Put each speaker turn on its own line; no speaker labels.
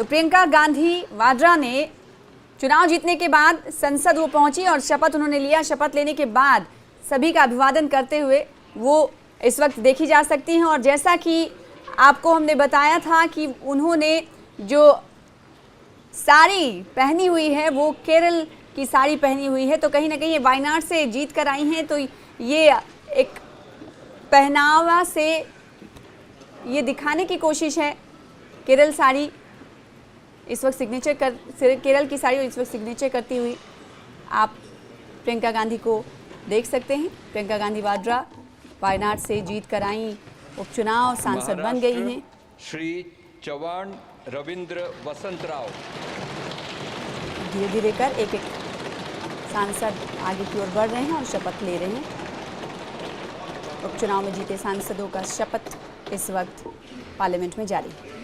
तो प्रियंका गांधी वाड्रा ने चुनाव जीतने के बाद संसद वो पहुंची और शपथ उन्होंने लिया। शपथ लेने के बाद सभी का अभिवादन करते हुए वो इस वक्त देखी जा सकती हैं। और जैसा कि आपको हमने बताया था कि उन्होंने जो साड़ी पहनी हुई है वो केरल की साड़ी पहनी हुई है। तो कहीं ना कहीं ये वायनाड से जीत कर आई हैं, तो ये एक पहनावा से ये दिखाने की कोशिश है। केरल साड़ी इस वक्त केरल की साड़ी इस वक्त सिग्नेचर करती हुई आप प्रियंका गांधी को देख सकते हैं। प्रियंका गांधी वाड्रा वायनाड से जीत कर आई, उपचुनाव सांसद बन गई हैं।
श्री चौहान रविंद्र वसंतराव
धीरे धीरे कर एक एक सांसद आगे की ओर बढ़ रहे हैं और शपथ ले रहे हैं। उपचुनाव में जीते सांसदों का शपथ इस वक्त पार्लियामेंट में जारी है।